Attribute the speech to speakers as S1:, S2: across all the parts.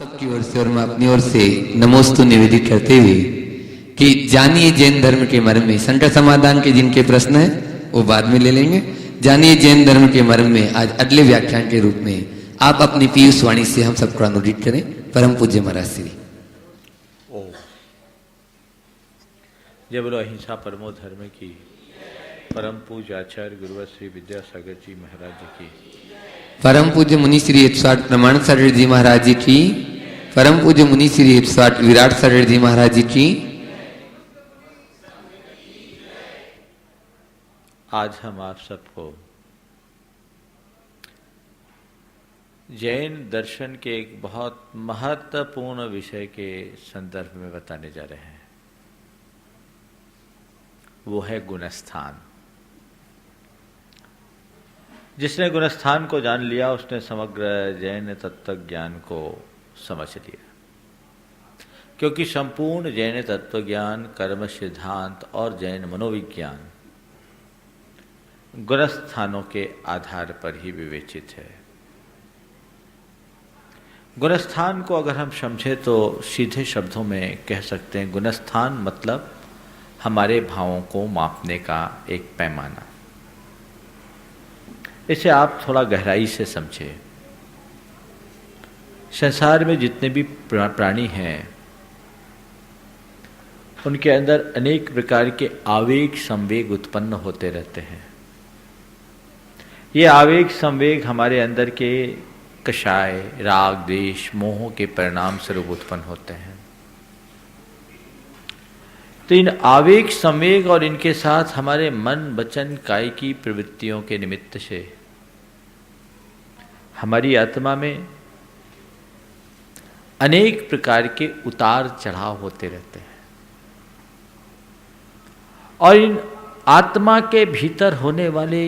S1: सबकी ओर से और मैं अपनी ओर से नमोस्तु निवेदित करते हुए कि जानिए जैन धर्म के मर्म में, संकट समाधान के जिनके प्रश्न है वो बाद में ले लेंगे। जानिए जैन धर्म के मर्म में आज अगले व्याख्यान के रूप में आप अपनी पीयूष वाणी से हम सबको अनुदित करें। परम पूज्य महाराज श्री।
S2: जय बोलो अहिंसा परमो धर्म की। परम पूज्य आचार्य गुरुवर श्री विद्यासागर जी महाराज जी की।
S1: परम पूज्य मुनि श्री 108 प्रमाण सागर जी महाराज जी की। परम पूज्य मुनि श्री 108 विराट सागर जी महाराज जी की।
S2: आज हम आप सबको जैन दर्शन के एक बहुत महत्वपूर्ण विषय के संदर्भ में बताने जा रहे हैं। वो है गुणस्थान। जिसने गुणस्थान को जान लिया उसने समग्र जैन तत्व ज्ञान को समझ लिया, क्योंकि संपूर्ण जैन तत्व ज्ञान, कर्म सिद्धांत और जैन मनोविज्ञान गुणस्थानों के आधार पर ही विवेचित है। गुणस्थान को अगर हम समझें तो सीधे शब्दों में कह सकते हैं गुणस्थान मतलब हमारे भावों को मापने का एक पैमाना। इसे आप थोड़ा गहराई से समझें। संसार में जितने भी प्राणी हैं उनके अंदर अनेक प्रकार के आवेग संवेग उत्पन्न होते रहते हैं। ये आवेग संवेग हमारे अंदर के कषाय, राग, द्वेष, मोह के परिणाम स्वरूप उत्पन्न होते हैं। तो इन आवेग संवेग और इनके साथ हमारे मन वचन काय की प्रवृत्तियों के निमित्त से हमारी आत्मा में अनेक प्रकार के उतार चढ़ाव होते रहते हैं। और इन आत्मा के भीतर होने वाले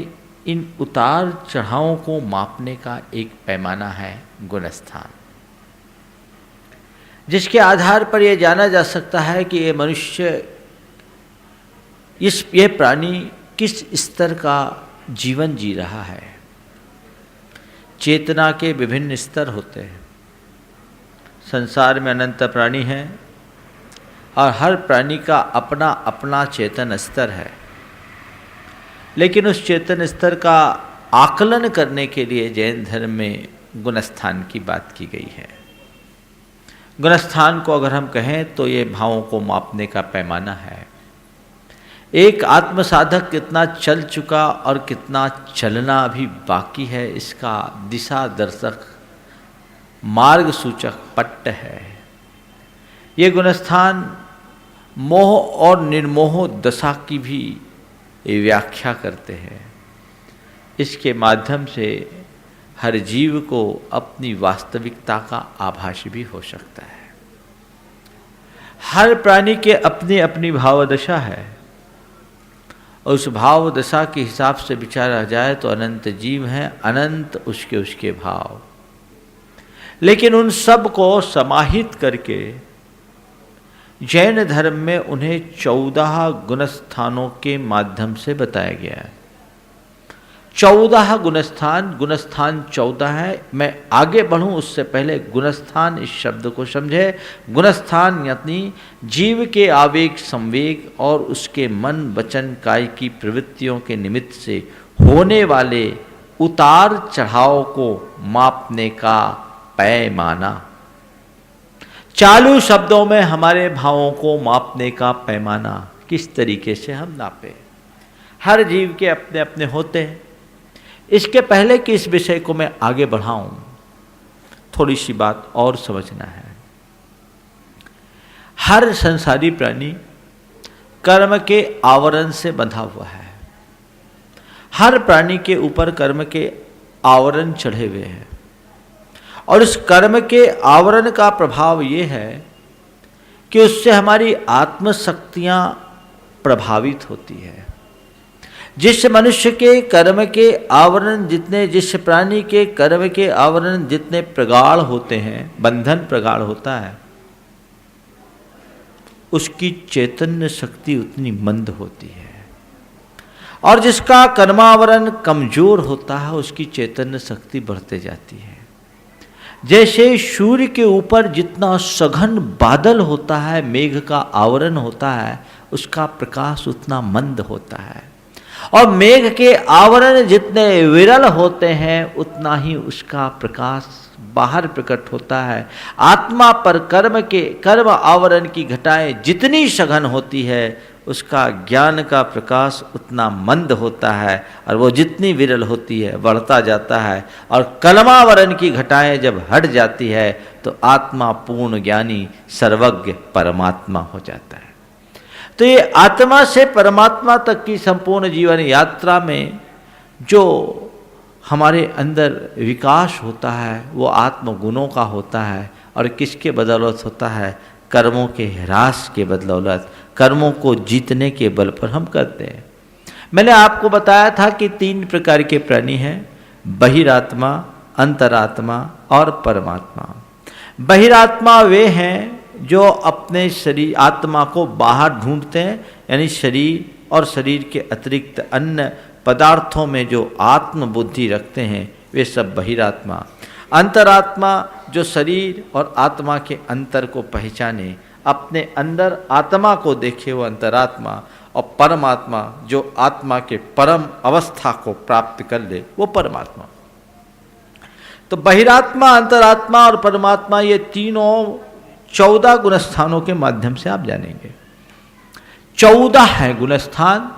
S2: इन उतार चढ़ावों को मापने का एक पैमाना है गुणस्थान, जिसके आधार पर यह जाना जा सकता है कि ये मनुष्य, ये प्राणी किस स्तर का जीवन जी रहा है। चेतना के विभिन्न स्तर होते हैं। संसार में अनंत प्राणी हैं और हर प्राणी का अपना अपना चेतन स्तर है, लेकिन उस चेतन स्तर का आकलन करने के लिए जैन धर्म में गुणस्थान की बात की गई है। गुणस्थान को अगर हम कहें तो ये भावों को मापने का पैमाना है। एक आत्म साधक कितना चल चुका और कितना चलना अभी बाकी है, इसका दिशा दर्शक मार्ग सूचक पट्ट है। ये गुणस्थान मोह और निर्मोह दशा की भी व्याख्या करते हैं। इसके माध्यम से हर जीव को अपनी वास्तविकता का आभास भी हो सकता है। हर प्राणी के अपनी अपनी भावदशा है और उस भाव दशा के हिसाब से विचारा जाए तो अनंत जीव हैं, अनंत उसके उसके भाव। लेकिन उन सब को समाहित करके जैन धर्म में उन्हें 14 गुणस्थानों के माध्यम से बताया गया है। 14 गुणस्थान 14 है। मैं आगे बढ़ूं उससे पहले गुणस्थान इस शब्द को समझे। गुणस्थान यानी जीव के आवेग संवेग और उसके मन वचन काय की प्रवृत्तियों के निमित्त से होने वाले उतार चढ़ाव को मापने का पैमाना। चालू शब्दों में हमारे भावों को मापने का पैमाना किस तरीके से हम नापे। हर जीव के अपने अपने होते हैं। इसके पहले कि इस विषय को मैं आगे बढ़ाऊं, थोड़ी सी बात और समझना है। हर संसारी प्राणी कर्म के आवरण से बंधा हुआ है। हर प्राणी के ऊपर कर्म के आवरण चढ़े हुए हैं और इस कर्म के आवरण का प्रभाव ये है कि उससे हमारी आत्मशक्तियां प्रभावित होती है। जिस मनुष्य के कर्म के आवरण जितने, जिस प्राणी के कर्म के आवरण जितने प्रगाढ़ होते हैं, बंधन प्रगाढ़ होता है, उसकी चैतन्य शक्ति उतनी मंद होती है। और जिसका कर्मावरण कमजोर होता है उसकी चैतन्य शक्ति बढ़ते जाती है। जैसे सूर्य के ऊपर जितना सघन बादल होता है, मेघ का आवरण होता है, उसका प्रकाश उतना मंद होता है, और मेघ के आवरण जितने विरल होते हैं उतना ही उसका प्रकाश बाहर प्रकट होता है। आत्मा पर कर्म आवरण की घटाएं जितनी सघन होती है, उसका ज्ञान का प्रकाश उतना मंद होता है, और वो जितनी विरल होती है बढ़ता जाता है। और कर्मावरण की घटाएं जब हट जाती है तो आत्मा पूर्ण ज्ञानी सर्वज्ञ परमात्मा हो जाता है। तो ये आत्मा से परमात्मा तक की संपूर्ण जीवन यात्रा में जो हमारे अंदर विकास होता है वो आत्मगुणों का होता है, और किसके बदौलत होता है? कर्मों के ह्रास के बदौलत, कर्मों को जीतने के बल पर हम करते हैं। मैंने आपको बताया था कि 3 प्रकार के प्राणी हैं, बहिरात्मा, अंतरात्मा और परमात्मा। बहिरात्मा वे हैं जो अपने शरीर आत्मा को बाहर ढूंढते हैं, यानी शरीर और शरीर के अतिरिक्त अन्य पदार्थों में जो आत्म बुद्धि रखते हैं वे सब बहिरात्मा। अंतरात्मा जो शरीर और आत्मा के अंतर को पहचाने, अपने अंदर आत्मा को देखे, वो अंतरात्मा। और परमात्मा जो आत्मा के परम अवस्था को प्राप्त कर ले, वो परमात्मा। तो बहिरात्मा, अंतरात्मा और परमात्मा, ये तीनों 14 गुणस्थानों के माध्यम से आप जानेंगे। 14 है गुणस्थान।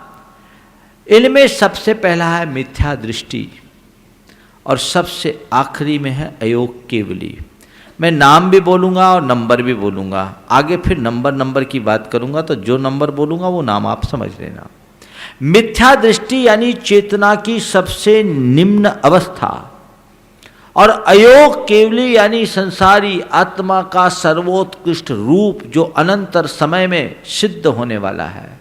S2: इनमें सबसे पहला है मिथ्या दृष्टि, और सबसे आखिरी में है अयोग केवली। मैं नाम भी बोलूँगा और नंबर भी बोलूँगा, आगे फिर नंबर की बात करूँगा, तो जो नंबर बोलूँगा वो नाम आप समझ लेना। मिथ्या दृष्टि यानी चेतना की सबसे निम्न अवस्था, और अयोग केवली यानी संसारी आत्मा का सर्वोत्कृष्ट रूप जो अनंतर समय में सिद्ध होने वाला है।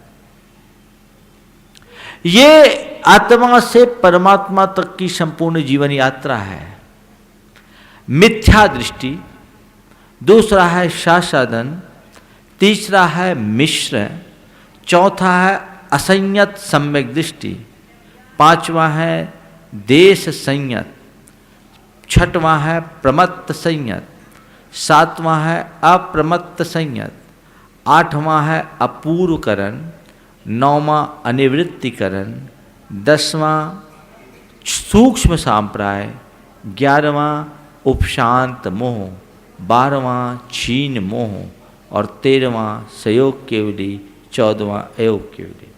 S2: ये आत्मा से परमात्मा तक की संपूर्ण जीवन यात्रा है। मिथ्या दृष्टि, दूसरा है शासादन, तीसरा है मिश्र, चौथा है असंयत सम्यक दृष्टि, पांचवा है देश संयत, छठवां है प्रमत्त संयत, सातवां है अप्रमत्त संयत, आठवां है अपूर्वकरण, नौवां अनिवृत्तिकरण, 10वां सूक्ष्म सांप्राय, 11वां उपशांत मोह, 12वां क्षीण मोह, और 13वां सयोग केवली, 14वां अयोग केवली।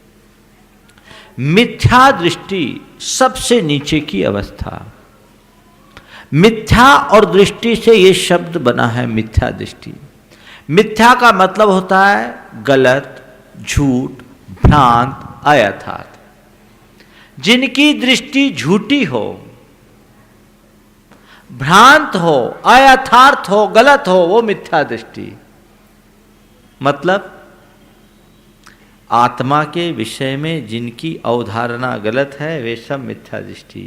S2: मिथ्या दृष्टि सबसे नीचे की अवस्था। मिथ्या और दृष्टि से ये शब्द बना है मिथ्या दृष्टि। मिथ्या का मतलब होता है गलत, झूठ, भ्रांत, अयथार्थ। जिनकी दृष्टि झूठी हो, भ्रांत हो, अयथार्थ हो, गलत हो, वो मिथ्या दृष्टि। मतलब आत्मा के विषय में जिनकी अवधारणा गलत है वे सब मिथ्या दृष्टि।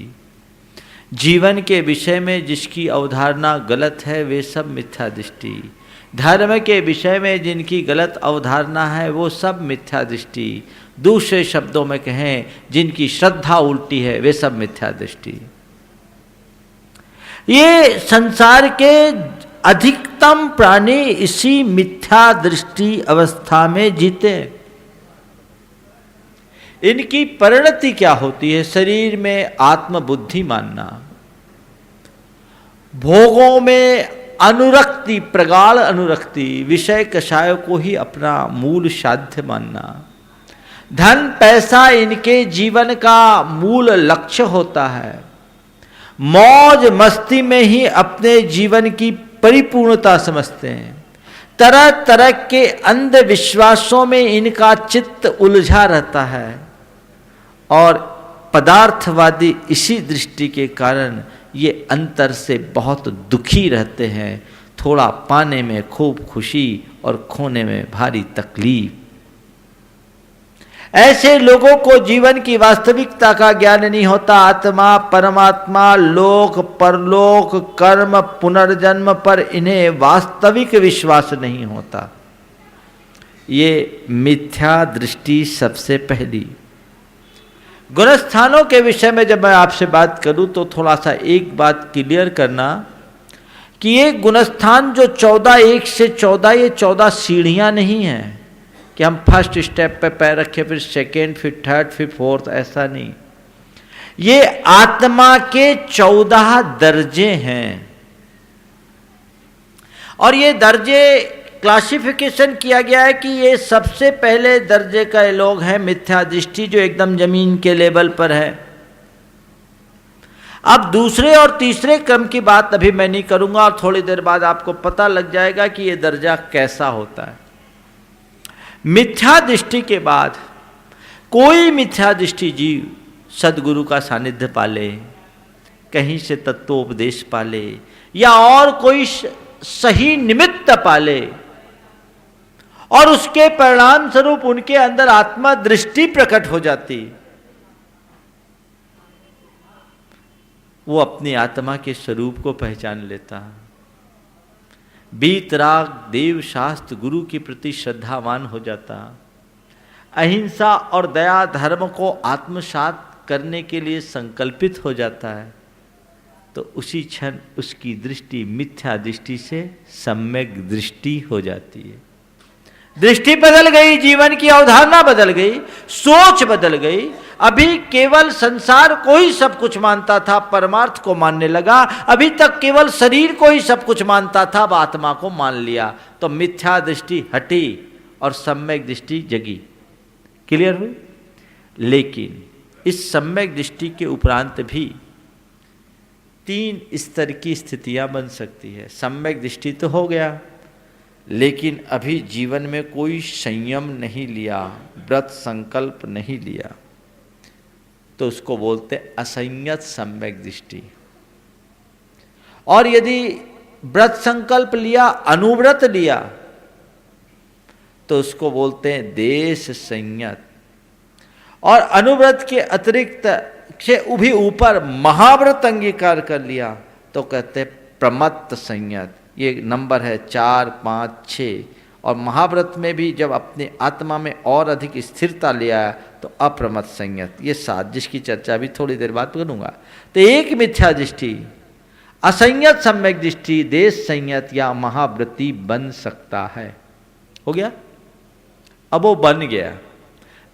S2: जीवन के विषय में जिसकी अवधारणा गलत है वे सब मिथ्या दृष्टि। धर्म के विषय में जिनकी गलत अवधारणा है वो सब मिथ्या दृष्टि। दूसरे शब्दों में कहें, जिनकी श्रद्धा उल्टी है वे सब मिथ्या दृष्टि। ये संसार के अधिकतम प्राणी इसी मिथ्या दृष्टि अवस्था में जीते। इनकी परिणति क्या होती है? शरीर में आत्मबुद्धि मानना, भोगों में अनुरक्ति, प्रगाढ़ अनुरक्ति, विषय कषाय को ही अपना मूल साध्य मानना, धन पैसा इनके जीवन का मूल लक्ष्य होता है, मौज मस्ती में ही अपने जीवन की परिपूर्णता समझते हैं, तरह तरह के अंधविश्वासों में इनका चित्त उलझा रहता है, और पदार्थवादी इसी दृष्टि के कारण ये अंतर से बहुत दुखी रहते हैं। थोड़ा पाने में खूब खुशी और खोने में भारी तकलीफ। ऐसे लोगों को जीवन की वास्तविकता का ज्ञान नहीं होता। आत्मा, परमात्मा, लोक, परलोक, कर्म, पुनर्जन्म पर इन्हें वास्तविक विश्वास नहीं होता। ये मिथ्या दृष्टि सबसे पहली। गुणस्थानों के विषय में जब मैं आपसे बात करूं तो थोड़ा सा एक बात क्लियर करना कि ये गुणस्थान जो 14 1 से 14, ये 14 सीढ़ियां नहीं है कि हम फर्स्ट स्टेप पे पैर रखे, फिर सेकेंड, फिर थर्ड, फिर फोर्थ, ऐसा नहीं। ये आत्मा के 14 दर्जे हैं, और ये दर्जे क्लासिफिकेशन किया गया है कि ये सबसे पहले दर्जे का लोग हैं मिथ्या दृष्टि, जो एकदम जमीन के लेवल पर है। अब दूसरे और तीसरे क्रम की बात अभी मैं नहीं करूंगा, और थोड़ी देर बाद आपको पता लग जाएगा कि ये दर्जा कैसा होता है। मिथ्या दृष्टि के बाद कोई मिथ्या दृष्टि जीव सदगुरु का सानिध्य पाले, कहीं से तत्वोपदेश पाले, या और कोई सही निमित्त पाले, और उसके परिणाम स्वरूप उनके अंदर आत्मा दृष्टि प्रकट हो जाती, वो अपनी आत्मा के स्वरूप को पहचान लेता। बीतराग देव शास्त्र गुरु के प्रति श्रद्धावान हो जाता, अहिंसा और दया धर्म को आत्मसात करने के लिए संकल्पित हो जाता है, तो उसी क्षण उसकी दृष्टि मिथ्या दृष्टि से सम्यक दृष्टि हो जाती है। दृष्टि बदल गई, जीवन की अवधारणा बदल गई, सोच बदल गई। अभी केवल संसार को ही सब कुछ मानता था, परमार्थ को मानने लगा। अभी तक केवल शरीर को ही सब कुछ मानता था, अब आत्मा को मान लिया, तो मिथ्या दृष्टि हटी और सम्यक दृष्टि जगी। क्लियर हुई? लेकिन इस सम्यक दृष्टि के उपरांत भी 3 स्तर की स्थितियां बन सकती है। सम्यक दृष्टि तो हो गया, लेकिन अभी जीवन में कोई संयम नहीं लिया, व्रत संकल्प नहीं लिया, तो उसको बोलते असंयत सम्यक दृष्टि। और यदि व्रत संकल्प लिया, अनुव्रत लिया, तो उसको बोलते हैं देश संयत। और अनुव्रत के अतिरिक्त से भी ऊपर महाव्रत अंगीकार कर लिया तो कहते हैं प्रमत्त संयत। ये नंबर है 4, 5, 6। और महाव्रत में भी जब अपने आत्मा में और अधिक स्थिरता ले आया तो अप्रमत्त संयत, ये 7, जिसकी चर्चा भी थोड़ी देर बाद करूंगा। तो एक मिथ्या दृष्टि, असंयत सम्यक दृष्टि, देश संयत या महाव्रती बन सकता है। हो गया? अब वो बन गया।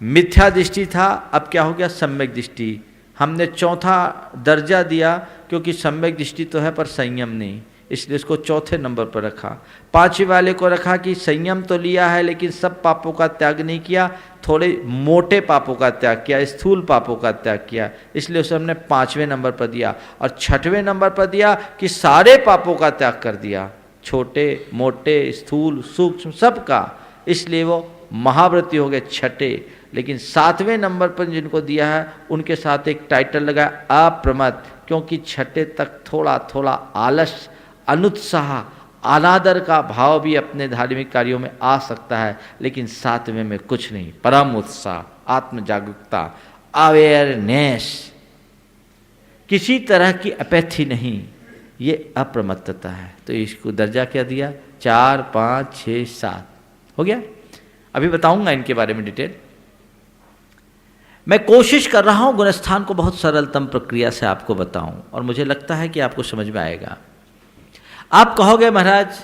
S2: मिथ्या दृष्टि था, अब क्या हो गया? सम्यक दृष्टि। हमने चौथा दर्जा दिया, क्योंकि सम्यक दृष्टि तो है पर संयम नहीं, इसलिए इसको चौथे नंबर पर रखा। 5वें वाले को रखा कि संयम तो लिया है लेकिन सब पापों का त्याग नहीं किया, थोड़े मोटे पापों का त्याग किया, स्थूल पापों का त्याग किया, इसलिए उसे हमने 5वें नंबर पर दिया। और 6वें नंबर पर दिया कि सारे पापों का त्याग कर दिया, छोटे मोटे स्थूल सूक्ष्म सब का, इसलिए वो महाव्रती हो गए 6। लेकिन 7वें नंबर पर जिनको दिया है उनके साथ एक टाइटल लगाया अप्रमत्त, क्योंकि 6 तक थोड़ा थोड़ा आलस, अनुत्साह, अनादर का भाव भी अपने धार्मिक कार्यों में आ सकता है, लेकिन 7वें में कुछ नहीं, परम उत्साह, आत्म जागरूकता, अवेयरनेस, किसी तरह की अपैथी नहीं, ये अप्रमत्तता है। तो इसको दर्जा क्या दिया? 4, 5, 6, 7 हो गया। अभी बताऊंगा इनके बारे में डिटेल। मैं कोशिश कर रहा हूं गुणस्थान को बहुत सरलतम प्रक्रिया से आपको बताऊं, और मुझे लगता है कि आपको समझ में आएगा। आप कहोगे महाराज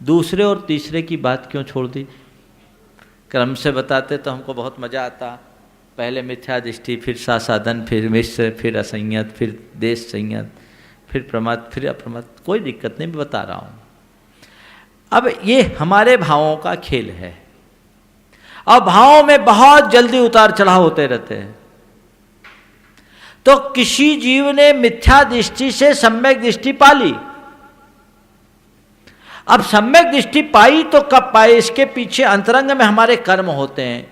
S2: दूसरे और तीसरे की बात क्यों छोड़ दी? क्रम से बताते तो हमको बहुत मजा आता। पहले मिथ्या दृष्टि, फिर साधन, फिर मिश्र, फिर असंयत, फिर देश संयत, फिर प्रमत्त, फिर अप्रमत्त। कोई दिक्कत नहीं, मैं बता रहा हूं। अब ये हमारे भावों का खेल है, और भावों में बहुत जल्दी उतार चढ़ाव होते रहते हैं। तो किसी जीव ने मिथ्या दृष्टि से सम्यक दृष्टि पा ली। अब सम्यक दृष्टि पाई तो कब पाई? इसके पीछे अंतरंग में हमारे कर्म होते हैं।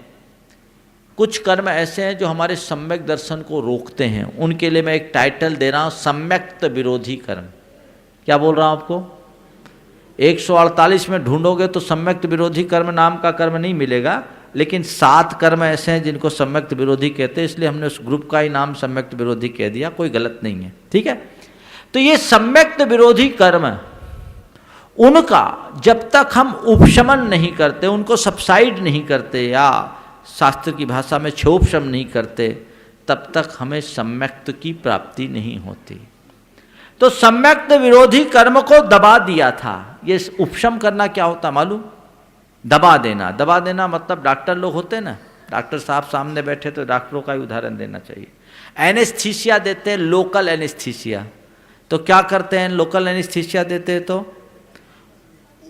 S2: कुछ कर्म ऐसे हैं जो हमारे सम्यक दर्शन को रोकते हैं, उनके लिए मैं एक टाइटल दे रहा हूं, सम्यक्त विरोधी कर्म। क्या बोल रहा हूं आपको? 148 में ढूंढोगे तो सम्यक्त विरोधी कर्म नाम का कर्म नहीं मिलेगा, लेकिन 7 कर्म ऐसे हैं जिनको सम्यक्त विरोधी कहते हैं, इसलिए हमने उस ग्रुप का ही नाम सम्यक्त विरोधी कह दिया, कोई गलत नहीं है, ठीक है। तो ये सम्यक्त विरोधी कर्म, उनका जब तक हम उपशमन नहीं करते, उनको सबसाइड नहीं करते, या शास्त्र की भाषा में क्षोभशम नहीं करते, तब तक हमें सम्यक्त की प्राप्ति नहीं होती। तो सम्यक्त विरोधी कर्म को दबा दिया था। ये उपशम करना क्या होता मालूम? दबा देना। दबा देना मतलब डॉक्टर लोग होते हैं ना, डॉक्टर साहब सामने बैठे तो डॉक्टरों का ही उदाहरण देना चाहिए। एनेस्थीसिया देते हैं, लोकल एनेस्थीसिया। तो क्या करते हैं लोकल एनेस्थीसिया देते हैं तो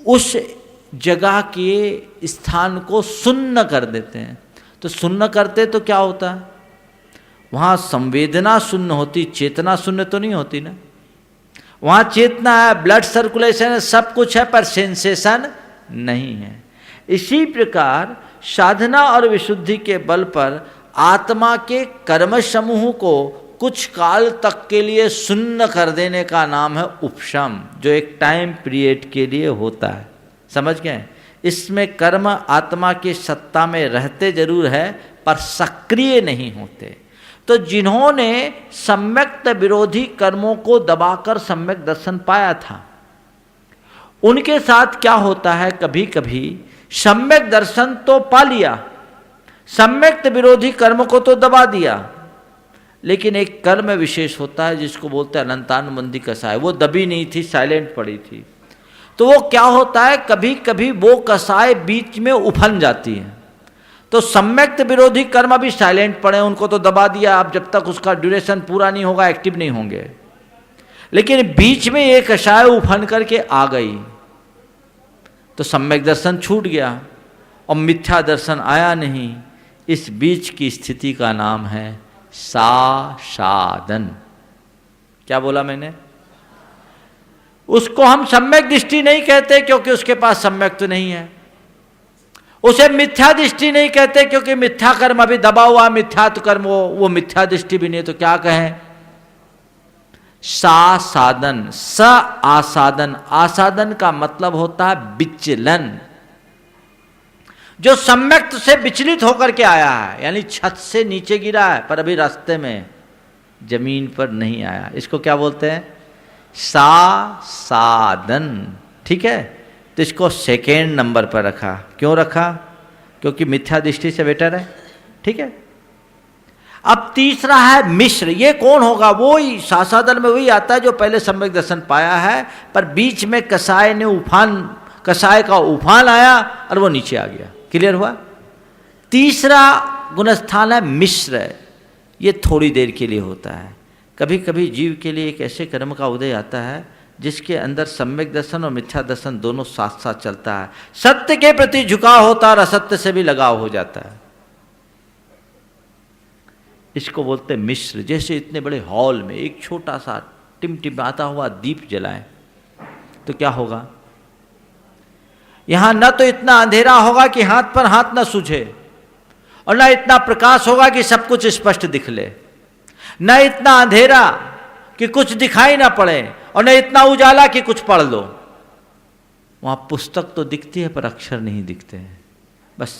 S2: उस जगह के स्थान को सुन्न कर देते हैं। तो सुन्न करते तो क्या होता है? वहाँ संवेदना शून्य होती, चेतना शून्य तो नहीं होती ना। वहाँ चेतना है, ब्लड सर्कुलेशन है, सब कुछ है, पर सेंसेशन नहीं है। इसी प्रकार साधना और विशुद्धि के बल पर आत्मा के कर्म समूह को कुछ काल तक के लिए शून्य कर देने का नाम है उपशम, जो एक टाइम पीरियड के लिए होता है। समझ गए? इसमें कर्म आत्मा की सत्ता में रहते जरूर है पर सक्रिय नहीं होते। तो जिन्होंने सम्यक्त विरोधी कर्मों को दबाकर सम्यक दर्शन पाया था, उनके साथ क्या होता है, कभी कभी सम्यक दर्शन तो पा लिया, सम्यक्त विरोधी कर्म को तो दबा दिया, लेकिन एक कर्म विशेष होता है जिसको बोलते हैं अनंतानुबंधी कसाय। वो दबी नहीं थी, साइलेंट पड़ी थी। तो वो क्या होता है, कभी कभी वो कसाय बीच में उफन जाती है। तो सम्यक्त विरोधी कर्म अभी साइलेंट पड़े, उनको तो दबा दिया, अब जब तक उसका ड्यूरेशन पूरा नहीं होगा एक्टिव नहीं होंगे। लेकिन बीच में एक कसाय उफन करके आ गई तो सम्यक दर्शन छूट गया और मिथ्या दर्शन आया नहीं। इस बीच की स्थिति का नाम है साधन। क्या बोला मैंने? उसको हम सम्यक दृष्टि नहीं कहते क्योंकि उसके पास सम्यक तो नहीं है। उसे मिथ्या दृष्टि नहीं कहते क्योंकि मिथ्या कर्म अभी दबा हुआ, मिथ्या तो कर्म वो मिथ्या दृष्टि भी नहीं। तो क्या कहें? साधन, स आसादन। आसादन का मतलब होता है विचलन। जो सम्यक से विचलित होकर के आया है, यानी छत से नीचे गिरा है पर अभी रास्ते में जमीन पर नहीं आया, इसको क्या बोलते हैं? साधन। ठीक है, तो इसको सेकेंड नंबर पर रखा। क्यों रखा? क्योंकि मिथ्या दृष्टि से बेटर है। ठीक है। अब तीसरा है मिश्र। ये कौन होगा? वो ही साधन में वही आता है जो पहले सम्यक दर्शन पाया है पर बीच में कसाय ने कसाय का उफान आया और वो नीचे आ गया। क्लियर हुआ? तीसरा गुणस्थान है मिश्र। ये थोड़ी देर के लिए होता है। कभी कभी जीव के लिए एक ऐसे कर्म का उदय आता है जिसके अंदर सम्यक दर्शन और मिथ्या दर्शन दोनों साथ साथ चलता है। सत्य के प्रति झुकाव होता है और असत्य से भी लगाव हो जाता है। इसको बोलते हैं मिश्र। जैसे इतने बड़े हॉल में एक छोटा सा टिमटिमाता हुआ दीप जलाएं तो क्या होगा? यहां न तो इतना अंधेरा होगा कि हाथ पर हाथ न सूझे, और न इतना प्रकाश होगा कि सब कुछ स्पष्ट दिख ले, न इतना अंधेरा कि कुछ दिखाई ना पड़े, और न इतना उजाला कि कुछ पढ़ लो। वहां पुस्तक तो दिखती है पर अक्षर नहीं दिखते हैं। बस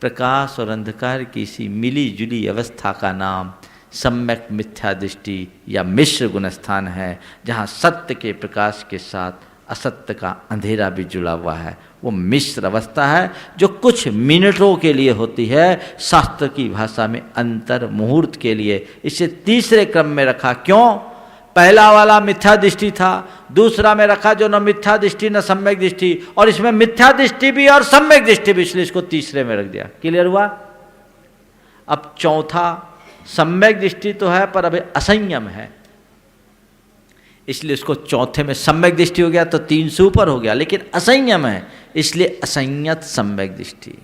S2: प्रकाश और अंधकार की इसी मिली जुली अवस्था का नाम सम्यक मिथ्या दृष्टि या मिश्र गुणस्थान है, जहाँ सत्य के प्रकाश के साथ असत्य का अंधेरा भी जुड़ा हुआ है। वो मिश्र अवस्था है जो कुछ मिनटों के लिए होती है, शास्त्र की भाषा में अंतर मुहूर्त के लिए। इसे तीसरे क्रम में रखा। क्यों? पहला वाला मिथ्या दृष्टि था, दूसरा में रखा जो न मिथ्या दृष्टि न सम्यक दृष्टि, और इसमें मिथ्या दृष्टि भी और सम्यक दृष्टि भी, इसलिए इसको तीसरे में रख दिया। क्लियर हुआ? अब चौथा, सम्यक दृष्टि तो है पर अभी असंयम है, इसलिए उसको चौथे में सम्यक दृष्टि हो गया तो 3 से ऊपर हो गया, लेकिन असंयम है इसलिए असंयत सम्यक दृष्टि।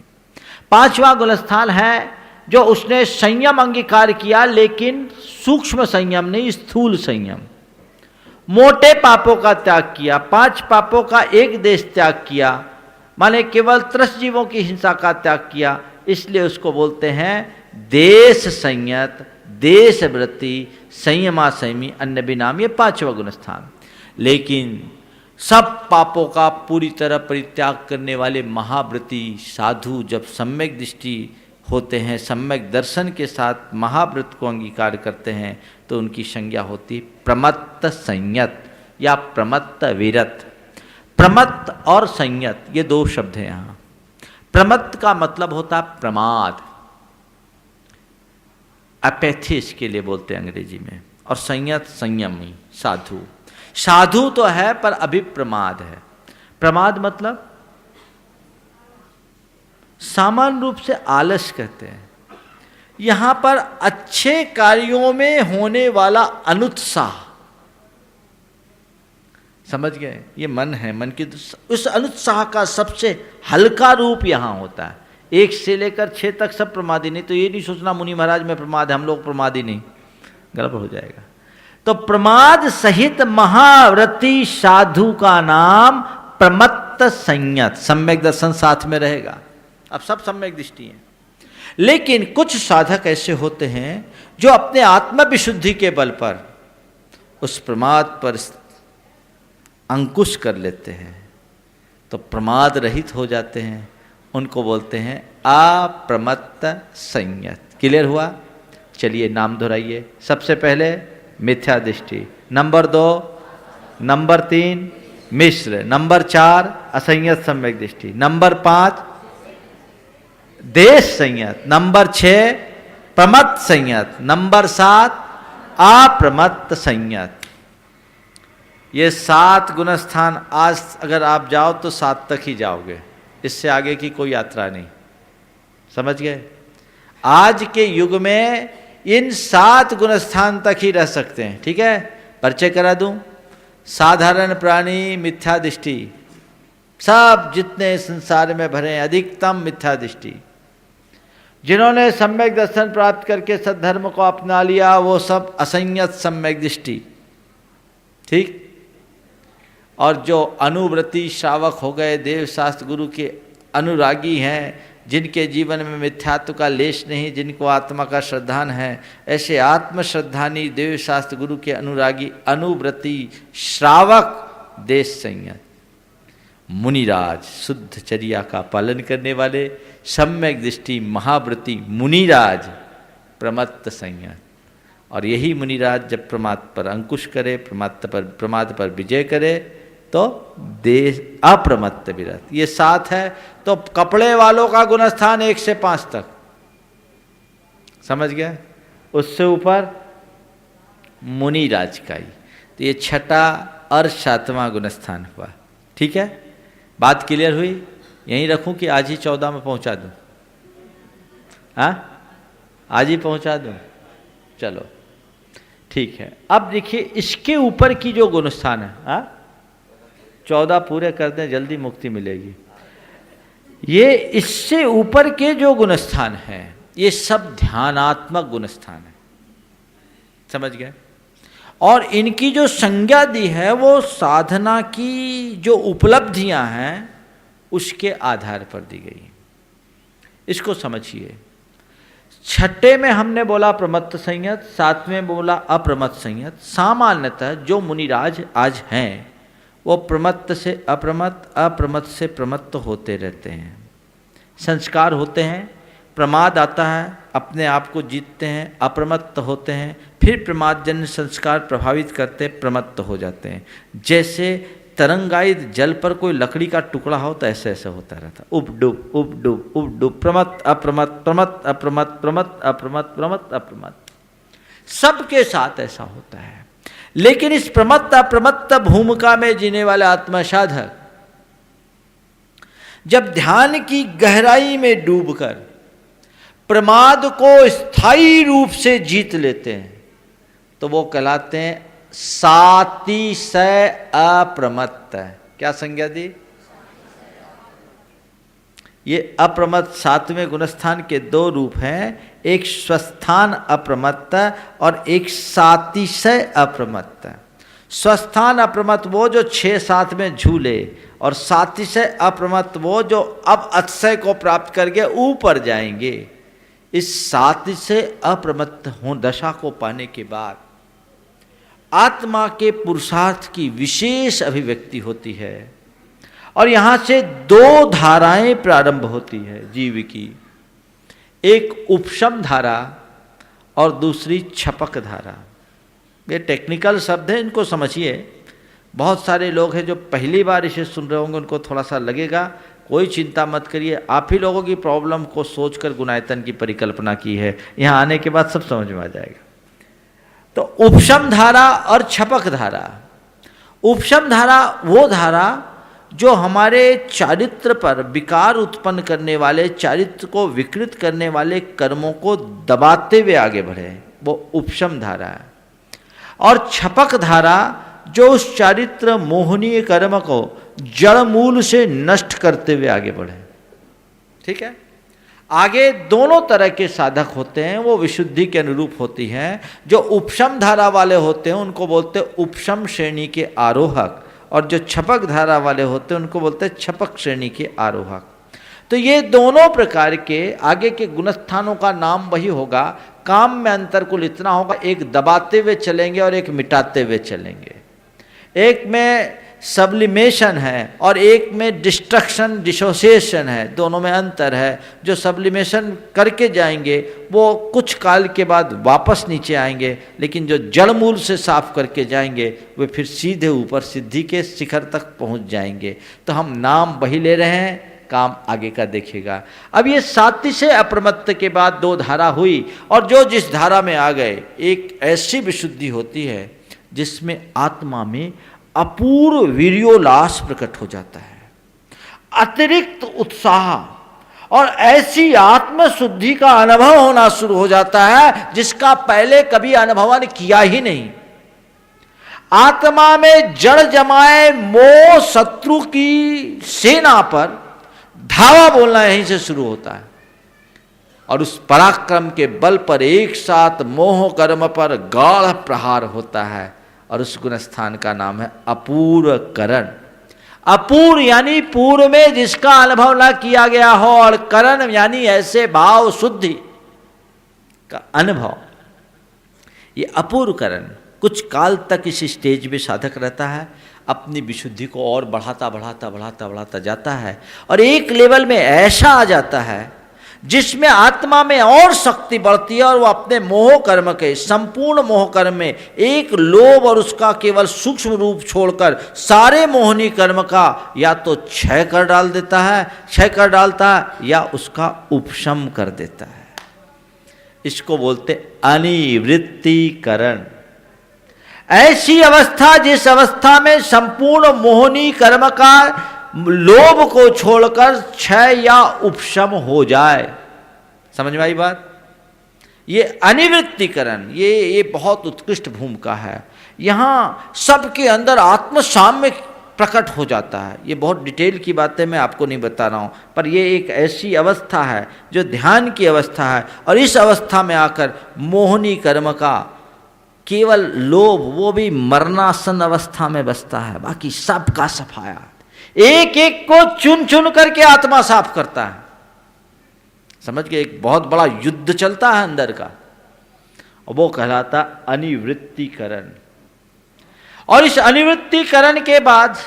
S2: पांचवा गुणस्थान है जो उसने संयम अंगीकार किया लेकिन सूक्ष्म संयम नहीं, स्थूल संयम। मोटे पापों का त्याग किया, 5 पापों का एक देश त्याग किया, माने केवल 3 जीवों की हिंसा का त्याग किया, इसलिए उसको बोलते हैं देश संयत, देश वृत्ति, संयमा संयमी, अन्य विनाम। ये 5वां गुणस्थान। लेकिन सब पापों का पूरी तरह परित्याग करने वाले महाव्रती साधु जब सम्यक दृष्टि होते हैं, सम्यक दर्शन के साथ महाव्रत को अंगीकार करते हैं, तो उनकी संज्ञा होती प्रमत्त संयत या प्रमत्त विरत। प्रमत्त और संयत ये 2 शब्द हैं यहाँ। प्रमत्त का मतलब होता प्रमाद, अपैथी इसके लिए बोलते हैं अंग्रेजी में, और संयत संयमी साधु। साधु तो है पर अभी प्रमाद है। प्रमाद मतलब सामान्य रूप से आलस कहते हैं। यहां पर अच्छे कार्यों में होने वाला अनुत्साह, समझ गए? ये मन है, मन की उस अनुत्साह का सबसे हल्का रूप यहां होता है। 1 से लेकर 6 तक सब प्रमादी। नहीं तो ये नहीं सोचना मुनि महाराज में प्रमाद है, हम लोग प्रमादी नहीं, गड़बड़ हो जाएगा। तो प्रमाद सहित महाव्रती साधु का नाम प्रमत्त संयत, सम्यक दर्शन साथ में रहेगा। अब सब सम्यक दृष्टि है, लेकिन कुछ साधक ऐसे होते हैं जो अपने आत्म विशुद्धि के बल पर उस प्रमाद पर अंकुश कर लेते हैं, तो प्रमाद रहित हो जाते हैं। उनको बोलते हैं अप्रमत्त संयत। क्लियर हुआ? चलिए नाम दोहराइए। सबसे पहले मिथ्या दृष्टि, नंबर 2, नंबर 3 मिश्र, नंबर 4 असंयत सम्यक दृष्टि, नंबर 5 देश संयत, नंबर 6 प्रमत्त संयत, नंबर 7 अप्रमत्त संयत। ये 7 गुणस्थान आज अगर आप जाओ तो 7 तक ही जाओगे, इससे आगे की कोई यात्रा नहीं। समझ गए? आज के युग में इन 7 गुणस्थान तक ही रह सकते हैं। ठीक है, परिचय करा दूं। साधारण प्राणी मिथ्या दृष्टि, सब जितने संसार में भरे हैं अधिकतम मिथ्या दृष्टि। जिन्होंने सम्यक दर्शन प्राप्त करके सद्धर्म को अपना लिया वो सब असंयत सम्यक दृष्टि। ठीक। और जो अनुव्रती श्रावक हो गए, देव शास्त्र गुरु के अनुरागी हैं, जिनके जीवन में मिथ्यात्व का लेश नहीं, जिनको आत्मा का श्रद्धान है, ऐसे आत्म श्रद्धानी देव शास्त्र गुरु के अनुरागी अनुव्रती श्रावक देश संयत मुनिराज, शुद्ध चर्या का पालन करने वाले सम्यक दृष्टि महाव्रती मुनिराज प्रमत्त संयत। और यही मुनिराज जब प्रमाद पर अंकुश करे, प्रमाद पर विजय करे तो देश अप्रमत्त विरत। ये 7 है। तो कपड़े वालों का गुणस्थान 1 से 5 तक, समझ गया? उससे ऊपर मुनिराज का ही, तो ये 6ठा और 7वां गुणस्थान हुआ। ठीक है, बात क्लियर हुई? यहीं रखूं कि आज ही 14 में पहुंचा दूं? हाँ, आज ही पहुंचा दूं? चलो ठीक है। अब देखिए इसके ऊपर की जो गुणस्थान है, हाँ 14 पूरे कर दें, जल्दी मुक्ति मिलेगी। ये इससे ऊपर के जो गुणस्थान हैं ये सब ध्यानात्मक गुणस्थान है, समझ गए? और इनकी जो संज्ञा दी है वो साधना की जो उपलब्धियां हैं उसके आधार पर दी गई। इसको समझिए। 6ठे में हमने बोला प्रमत्त संयत, 7वें बोला अप्रमत्त संयत। सामान्यतः जो मुनिराज आज हैं वो प्रमत्त से अप्रमत्त, अप्रमत्त से प्रमत्त होते रहते हैं। संस्कार होते हैं, प्रमाद आता है, अपने आप को जीतते हैं, अप्रमत्त होते हैं, फिर प्रमादजन्य संस्कार प्रभावित करते प्रमत्त हो जाते हैं। जैसे तरंगायित जल पर कोई लकड़ी का टुकड़ा हो तो ऐसे ऐसे होता रहता, उपडुब उपडुब उपडुब, प्रमत्त अप्रमत्त, प्रमत्त अप्रमत्त, प्रमत्त अप्रमत्त, प्रमत्त अप्रमत्त। सबके साथ ऐसा होता है। लेकिन इस प्रमत्त अप्रमत्त भूमिका में जीने वाले आत्मा साधक जब ध्यान की गहराई में डूबकर प्रमाद को स्थायी रूप से जीत लेते हैं तो वो कहलाते हैं सातिशय अप्रमत्त। क्या संज्ञा दी? ये अप्रमत्त 7वें गुणस्थान के 2 रूप हैं, एक स्वस्थान अप्रमत्त और एक सातिशय अप्रमत्त। स्वस्थान अप्रमत्त वो जो 6-7 में झूले, और सातिशय अप्रमत्त वो जो अब अतिशय को प्राप्त करके ऊपर जाएंगे। इस सातिशय अप्रमत्त हो दशा को पाने के बाद आत्मा के पुरुषार्थ की विशेष अभिव्यक्ति होती है और यहां से 2 धाराएं प्रारंभ होती है जीव की, एक उपशम धारा और दूसरी छपक धारा। ये टेक्निकल शब्द है, इनको समझिए। बहुत सारे लोग हैं जो पहली बार इसे सुन रहे होंगे, उनको थोड़ा सा लगेगा, कोई चिंता मत करिए। आप ही लोगों की प्रॉब्लम को सोचकर गुणायतन की परिकल्पना की है, यहाँ आने के बाद सब समझ में आ जाएगा। तो उपशम धारा और छपक धारा, उपशम धारा वो धारा जो हमारे चारित्र पर विकार उत्पन्न करने वाले, चारित्र को विकृत करने वाले कर्मों को दबाते हुए आगे बढ़े, वो उपशम धारा है। और छपक धारा जो उस चारित्र मोहनीय कर्म को जड़ मूल से नष्ट करते हुए आगे बढ़े। ठीक है, आगे दोनों तरह के साधक होते हैं, वो विशुद्धि के अनुरूप होती हैं। जो उपशम धारा वाले होते हैं उनको बोलते हैं उपशम श्रेणी के आरोहक, और जो छपक धारा वाले होते हैं उनको बोलते हैं छपक श्रेणी के आरोहक। तो ये दोनों प्रकार के आगे के गुणस्थानों का नाम वही होगा। काम में अंतर कुल इतना होगा, एक दबाते हुए चलेंगे और एक मिटाते हुए चलेंगे। एक में सब्लिमेशन है और एक में डिस्ट्रक्शन डिसोसिएशन है, दोनों में अंतर है। जो सब्लिमेशन करके जाएंगे वो कुछ काल के बाद वापस नीचे आएंगे, लेकिन जो जड़ मूल से साफ करके जाएंगे वे फिर सीधे ऊपर सिद्धि के शिखर तक पहुंच जाएंगे। तो हम नाम वही ले रहे हैं, काम आगे का देखेगा। अब ये साति से अप्रमत्त के बाद दो धारा हुई, और जो जिस धारा में आ गए, एक ऐसी विशुद्धि होती है जिसमें आत्मा में अपूर्व वीर्योल्लास प्रकट हो जाता है, अतिरिक्त उत्साह और ऐसी आत्मशुद्धि का अनुभव होना शुरू हो जाता है जिसका पहले कभी अनुभव किया ही नहीं। आत्मा में जड़ जमाए मोह शत्रु की सेना पर धावा बोलना यहीं से शुरू होता है, और उस पराक्रम के बल पर एक साथ मोह कर्म पर गाढ़ प्रहार होता है, और उस गुणस्थान का नाम है अपूर्व करण। अपूर्व यानी पूर्व में जिसका अनुभव ना किया गया हो, और करण यानी ऐसे भाव शुद्धि का अनुभव। ये अपूर्व करण कुछ काल तक इस स्टेज में साधक रहता है, अपनी विशुद्धि को और बढ़ाता जाता है, और एक लेवल में ऐसा आ जाता है जिसमें आत्मा में और शक्ति बढ़ती है, और वो अपने मोह कर्म के, संपूर्ण मोह कर्म में एक लोभ और उसका केवल सूक्ष्म रूप छोड़कर सारे मोहनी कर्म का या तो क्षय कर डालता है या उसका उपशम कर देता है। इसको बोलते अनिवृत्तिकरण। ऐसी अवस्था जिस अवस्था में संपूर्ण मोहनी कर्म का लोभ को छोड़कर क्षय या उपशम हो जाए। समझ में आई बात? ये अनिवृत्तिकरण, ये बहुत उत्कृष्ट भूमिका है। यहाँ सबके अंदर आत्मसाम्य प्रकट हो जाता है। ये बहुत डिटेल की बातें मैं आपको नहीं बता रहा हूँ, पर ये एक ऐसी अवस्था है जो ध्यान की अवस्था है, और इस अवस्था में आकर मोहनी कर्म का केवल लोभ, वो भी मरणासन अवस्था में बसता है, बाकी सब का सफाया। एक एक को चुन चुन करके आत्मा साफ करता है। समझ के, एक बहुत बड़ा युद्ध चलता है अंदर का, और वो कहलाता अनिवृत्तिकरण। और इस अनिवृत्तिकरण के बाद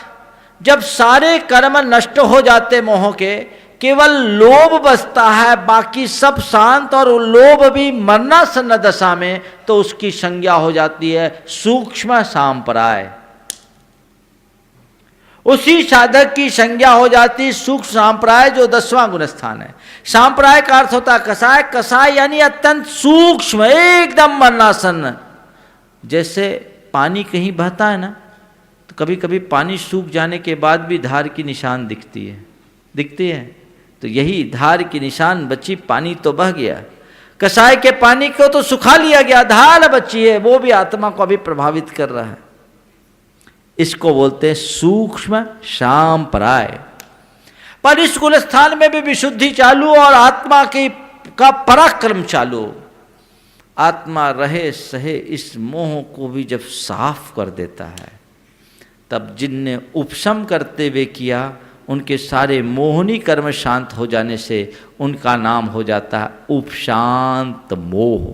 S2: जब सारे कर्म नष्ट हो जाते मोह के, केवल लोभ बचता है, बाकी सब शांत, और लोभ भी मरणासन्न दशा में, तो उसकी संज्ञा हो जाती है सूक्ष्म सांप्राय। उसी साधक की संज्ञा हो जाती सूक्ष्म सांप्राय, जो 10वां गुणस्थान है। सांप्राय का अर्थ होता है कसाय। कसाय यानी अत्यंत सूक्ष्म, एकदम मरणासन्न। जैसे पानी कहीं बहता है ना, तो कभी कभी पानी सूख जाने के बाद भी धार की निशान दिखती है। तो यही धार की निशान बची, पानी तो बह गया, कसाय के पानी को तो सुखा लिया गया, धार बची है, वो भी आत्मा को अभी प्रभावित कर रहा है। इसको बोलते हैं सूक्ष्म सांप्राय। पर इस कुलस्थान में भी विशुद्धि चालू और आत्मा का पराक्रम चालू। आत्मा रहे सहे इस मोह को भी जब साफ कर देता है, तब जिनने उपशम करते हुए किया, उनके सारे मोहनी कर्म शांत हो जाने से उनका नाम हो जाता है उपशांत मोह।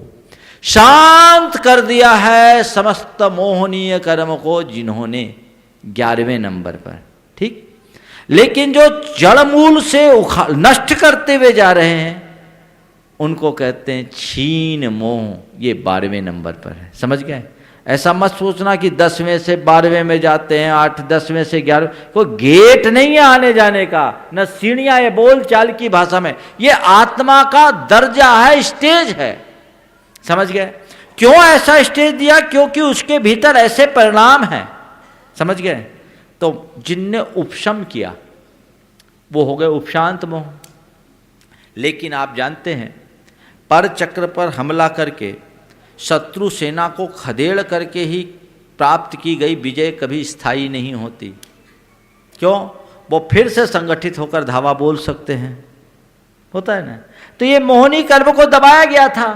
S2: शांत कर दिया है समस्त मोहनीय कर्म को जिन्होंने 11वें नंबर पर। ठीक, लेकिन जो जड़ मूल से नष्ट करते हुए जा रहे हैं उनको कहते हैं क्षीण मोह। ये 12वें नंबर पर है। समझ गए? ऐसा मत सोचना कि 10वें से 12वें में जाते हैं, 8 10वें से 11, कोई गेट नहीं है आने जाने का, न सीढ़ियां है बोल चाल की भाषा में। ये आत्मा का दर्जा है, स्टेज है। समझ गए? क्यों ऐसा स्टेज दिया? क्योंकि उसके भीतर ऐसे परिणाम हैं। समझ गए? तो जिनने उपशम किया वो हो गए उपशांत मोह। लेकिन आप जानते हैं पर चक्र पर हमला करके शत्रु सेना को खदेड़ करके ही प्राप्त की गई विजय कभी स्थायी नहीं होती। क्यों? वो फिर से संगठित होकर धावा बोल सकते हैं, होता है ना। तो ये मोहनी कर्म को दबाया गया था,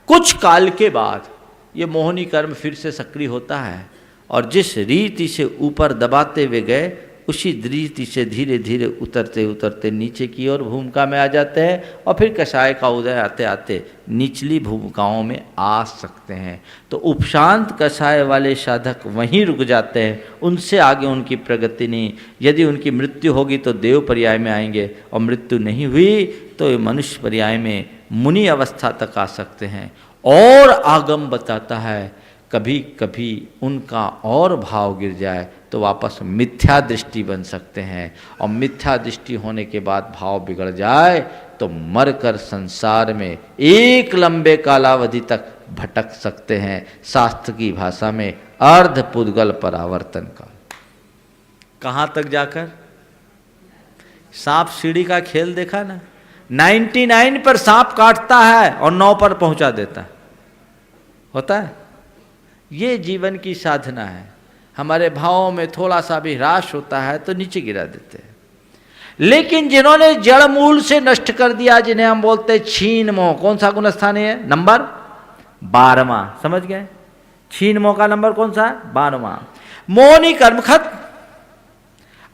S2: कुछ काल के बाद ये मोहनी कर्म फिर से सक्रिय होता है और जिस रीति से ऊपर दबाते हुए गए उसी रीति से धीरे धीरे उतरते उतरते नीचे की ओर भूमिका में आ जाते हैं और फिर कषाय का उदय आते आते निचली भूमिकाओं में आ सकते हैं। तो उपशांत कषाय वाले साधक वहीं रुक जाते हैं, उनसे आगे उनकी प्रगति नहीं। यदि उनकी मृत्यु होगी तो देव पर्याय में आएंगे और मृत्यु नहीं हुई तो मनुष्य पर्याय में मुनि अवस्था तक आ सकते हैं। और आगम बताता है कभी कभी उनका और भाव गिर जाए तो वापस मिथ्या दृष्टि बन सकते हैं और मिथ्या दृष्टि होने के बाद भाव बिगड़ जाए तो मरकर संसार में एक लंबे कालावधि तक भटक सकते हैं। शास्त्र की भाषा में अर्ध पुद्गल परावर्तन काल। कहाँ तक जाकर? सांप सीढ़ी का खेल देखा ना, 99 पर सांप काटता है और 9 पर पहुंचा देता है, होता है। ये जीवन की साधना है। हमारे भावों में थोड़ा सा भी ह्रास होता है तो नीचे गिरा देते हैं। लेकिन जिन्होंने जड़ मूल से नष्ट कर दिया, जिन्हें हम बोलते हैं छीन मोह, कौन सा गुण स्थानीय है? नंबर 12वां। समझ गए? छीन मोह का नंबर कौन सा है? 12वां। मोहनी कर्म खत्म।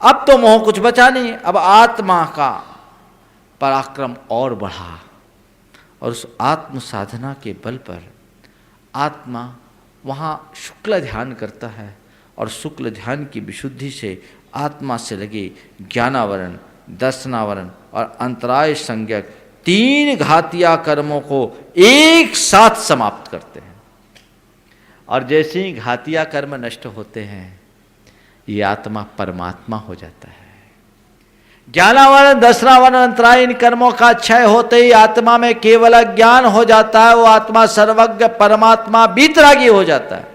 S2: अब तो मोह कुछ बचा नहीं। अब आत्मा का पराक्रम और बढ़ा और उस आत्म साधना के बल पर आत्मा वहाँ शुक्ल ध्यान करता है और शुक्ल ध्यान की विशुद्धि से आत्मा से लगे ज्ञानावरण, दर्शनावरण और अंतराय संज्ञक 3 घातिया कर्मों को एक साथ समाप्त करते हैं। और जैसे ही घातिया कर्म नष्ट होते हैं ये आत्मा परमात्मा हो जाता है। ज्ञानावरण, दर्शनावरण, अंतराय इन कर्मों का क्षय होते ही आत्मा में केवल ज्ञान हो जाता है। वो आत्मा सर्वज्ञ परमात्मा बीतरागी हो जाता है।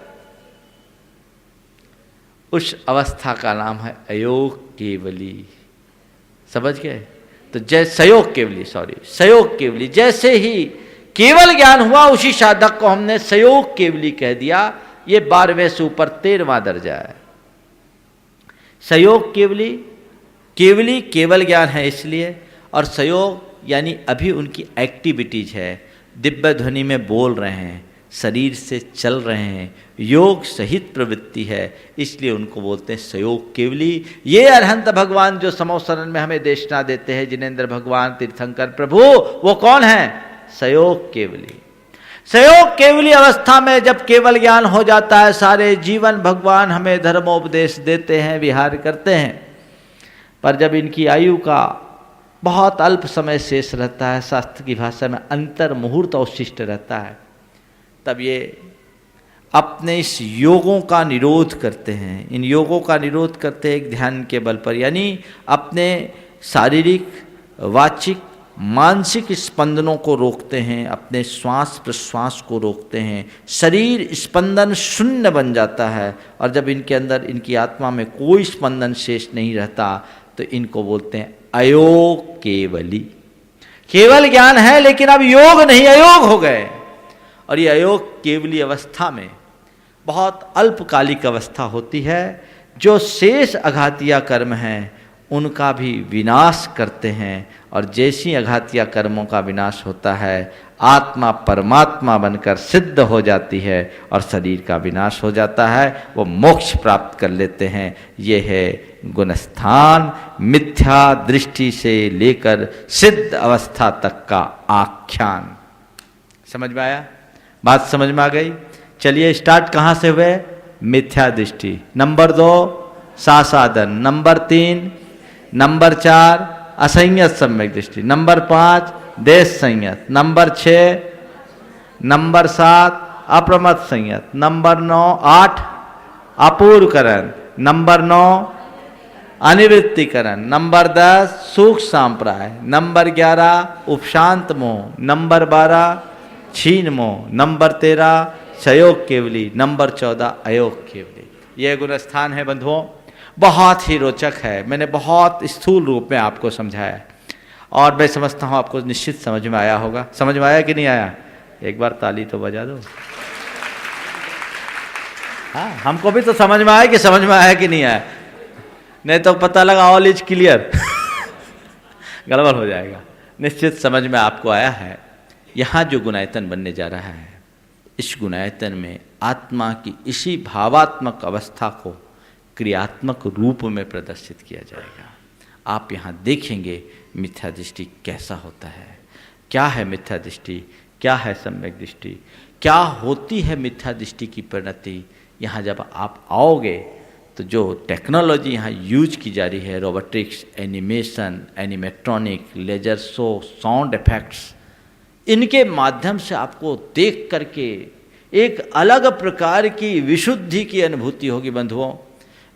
S2: उस अवस्था का नाम है अयोग केवली। समझ गए? तो जैसे सयोग केवली, जैसे ही केवल ज्ञान हुआ उसी साधक को हमने सयोग केवली कह दिया। ये 12वें से ऊपर 13वां दर्जा है। सयोग केवली केवल ज्ञान है इसलिए, और सयोग यानी अभी उनकी एक्टिविटीज है, दिव्य ध्वनि में बोल रहे हैं, शरीर से चल रहे हैं, योग सहित प्रवृत्ति है, इसलिए उनको बोलते हैं सयोग केवली। ये अरहंत भगवान जो समोसरण में हमें देशना देते हैं, जिनेंद्र भगवान, तीर्थंकर प्रभु, वो कौन है? सयोग केवली। सयोग केवली अवस्था में जब केवल ज्ञान हो जाता है, सारे जीवन भगवान हमें धर्मोपदेश देते हैं, विहार करते हैं। पर जब इनकी आयु का बहुत अल्प समय शेष रहता है, शास्त्र की भाषा में अंतर मुहूर्त अवशिष्ट रहता है, तब ये अपने इस योगों का निरोध करते हैं। इन योगों का निरोध करते हैं एक ध्यान के बल पर, यानी अपने शारीरिक, वाचिक, मानसिक स्पंदनों को रोकते हैं, अपने श्वास प्रश्वास को रोकते हैं, शरीर स्पंदन शून्य बन जाता है। और जब इनके अंदर, इनकी आत्मा में कोई स्पंदन शेष नहीं रहता तो इनको बोलते हैं अयोग केवली। केवल ज्ञान है लेकिन अब योग नहीं, अयोग हो गए। और ये अयोग केवली अवस्था में बहुत अल्पकालिक अवस्था होती है। जो शेष अघातिया कर्म हैं उनका भी विनाश करते हैं, और जैसी अघातिया कर्मों का विनाश होता है आत्मा परमात्मा बनकर सिद्ध हो जाती है और शरीर का विनाश हो जाता है, वो मोक्ष प्राप्त कर लेते हैं। ये है गुणस्थान, मिथ्या दृष्टि से लेकर सिद्ध अवस्था तक का आख्यान। समझ में आया? बात समझ में आ गई? चलिए स्टार्ट कहाँ से हुए? मिथ्या दृष्टि। नंबर 2 सासादन, नंबर 3, नंबर 4 असंयत सम्यक दृष्टि, नंबर 5 देश संयत, नंबर 6, नंबर 7 अप्रमत संयत, नंबर 8 अपूर्वकरण, नंबर 9 अनिवृत्तिकरण, नंबर 10 सूक्ष्म सांप्राय, नंबर 11 उपशांत मोह, नंबर 12 छीन मोह, नंबर 13 सयोग केवली, नंबर 14 अयोग केवली। ये गुणस्थान है बंधुओं, बहुत ही रोचक है। मैंने बहुत स्थूल रूप में आपको समझाया और मैं समझता हूँ आपको निश्चित समझ में आया होगा। समझ में आया कि नहीं आया? एक बार ताली तो बजा दो। हाँ, हमको भी तो समझ में आया कि समझ में आया कि नहीं आया, नहीं तो पता लगा ऑल इज क्लियर गड़बड़ हो जाएगा। निश्चित समझ में आपको आया है। यहाँ जो गुणायतन बनने जा रहा है, इस गुणायतन में आत्मा की इसी भावात्मक अवस्था को क्रियात्मक रूप में प्रदर्शित किया जाएगा। आप यहाँ देखेंगे मिथ्या दृष्टि कैसा होता है, क्या है मिथ्या दृष्टि, क्या है सम्यक दृष्टि, क्या होती है मिथ्या दृष्टि की परिणति। यहाँ जब आप आओगे तो जो टेक्नोलॉजी यहाँ यूज की जा रही है, robotics, animation, animatronic, laser show, sound effects, इनके माध्यम से आपको देख करके एक अलग प्रकार की विशुद्धि की अनुभूति होगी। बंधुओं,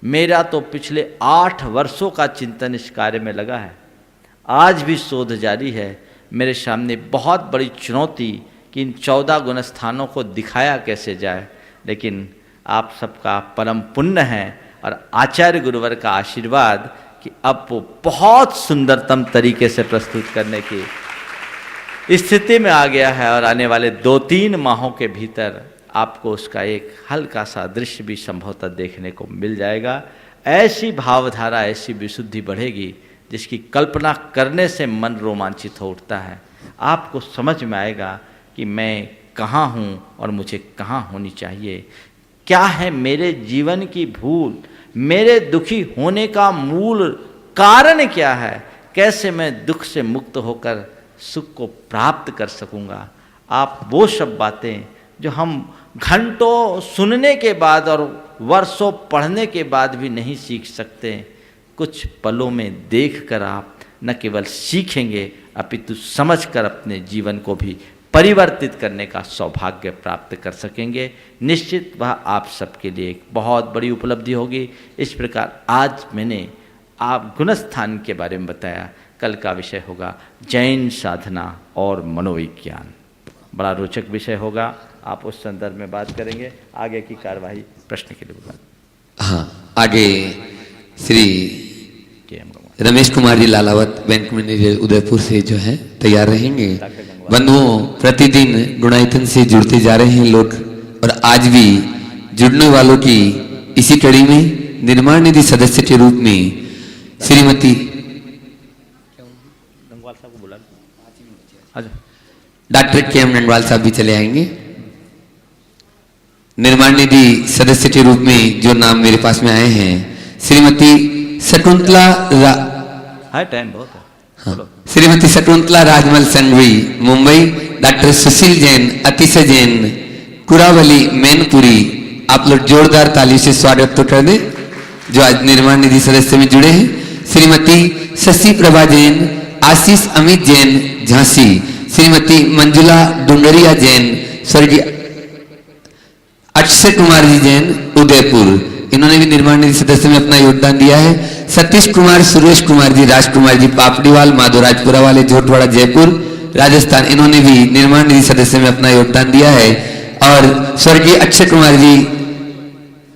S2: मेरा तो पिछले 8 वर्षों का चिंतन इस कार्य में लगा है, आज भी शोध जारी है। मेरे सामने बहुत बड़ी चुनौती कि इन 14 गुणस्थानों को दिखाया कैसे जाए, लेकिन आप सबका परम पुण्य है और आचार्य गुरुवर का आशीर्वाद कि अब वो बहुत सुंदरतम तरीके से प्रस्तुत करने की स्थिति में आ गया है और आने वाले 2-3 माहों के भीतर आपको उसका एक हल्का सा दृश्य भी संभवतः देखने को मिल जाएगा। ऐसी भावधारा, ऐसी विशुद्धि बढ़ेगी जिसकी कल्पना करने से मन रोमांचित हो उठता है। आपको समझ में आएगा कि मैं कहाँ हूँ और मुझे कहाँ होनी चाहिए, क्या है मेरे जीवन की भूल, मेरे दुखी होने का मूल कारण क्या है, कैसे मैं दुख से मुक्त होकर सुख को प्राप्त कर सकूंगा। आप वो सब बातें जो हम घंटों सुनने के बाद और वर्षों पढ़ने के बाद भी नहीं सीख सकते, कुछ पलों में देखकर आप न केवल सीखेंगे अपितु समझकर अपने जीवन को भी परिवर्तित करने का सौभाग्य प्राप्त कर सकेंगे। निश्चित वह आप सबके लिए एक बहुत बड़ी उपलब्धि होगी। इस प्रकार आज मैंने आप गुणस्थान के बारे में बताया। कल का विषय होगा जैन साधना और मनोविज्ञान, बड़ा रोचक विषय होगा। आप उस संदर्भ में बात करेंगे। आगे की कार्यवाही प्रश्न के लिए बुला।
S1: हाँ, आगे श्री रमेश कुमार जी लालावत, बैंक मैनेजर उदयपुर से जो है तैयार रहेंगे। बंधुओं, प्रतिदिन गुणायतन से जुड़ते जा रहे हैं लोग और आज भी जुड़ने वालों की इसी कड़ी में निर्माण निधि सदस्य के रूप में श्रीमती डॉक्टर के एम नंदवाल साहब भी चले आएंगे। निर्माण निधि सदस्य के रूप में जो नाम मेरे पास में आए हैं, श्रीमती शकुंतला
S2: टाइम बहुत है।
S1: हाँ, श्रीमती शकुंतला राजमल संघवी मुंबई, डॉक्टर सुशील जैन, अतिशय जैन, कुरावली मैनपुरी। आप लोग जोरदार ताली से स्वागत तो कर दें जो आज निर्माण निधि सदस्य में जुड़े हैं। श्रीमती शशि प्रभा जैन, आशीष अमित जैन झांसी, श्रीमती मंजुला डुंगरिया जैन, स्वर्गीय अक्षय कुमार जी जैन उदयपुर, इन्होंने भी निर्माण निधि सदस्य में अपना योगदान दिया है। सतीश कुमार, सुरेश कुमार जी, राजकुमार जी पापड़ीवाल, माधोराजपुरा वाले, झोटवाड़ा जयपुर राजस्थान, इन्होंने भी निर्माण निधि सदस्य में अपना योगदान दिया है। और स्वर्गीय अक्षय कुमार जी,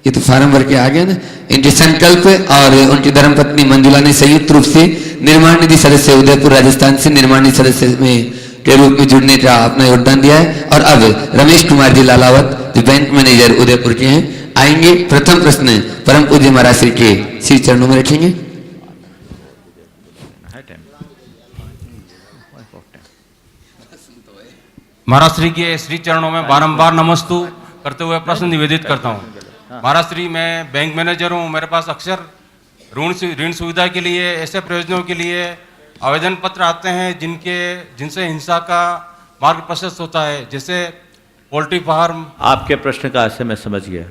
S1: ये तो फार्म भर के आ गया ना, इनके संकल्प और उनकी धर्मपत्नी मंजुला ने संयुक्त रूप से निर्माण निधि सदस्य उदयपुर राजस्थान से निर्माण निधि सदस्य में के रूप में जुड़ने का अपना योगदान दिया है। और अब रमेश कुमार जी लालावत जो बैंक मैनेजर उदयपुर के हैं आएंगे। प्रथम प्रश्न परम पूज्य महाराज श्री के श्री चरणों में रखेंगे।
S3: महाराज श्री के श्री चरणों में बारंबार नमस्तु करते हुए प्रश्न निवेदित करता हूँ। महाराज श्री, मैं बैंक मैनेजर हूँ। मेरे पास अक्सर ऋण सुविधा के लिए, ऐसे प्रयोजनों के लिए आवेदन पत्र आते हैं जिनसे हिंसा का मार्ग प्रशस्त होता है, जैसे पोल्ट्री फार्म।
S2: आपके प्रश्न का आशय मैं समझ गया।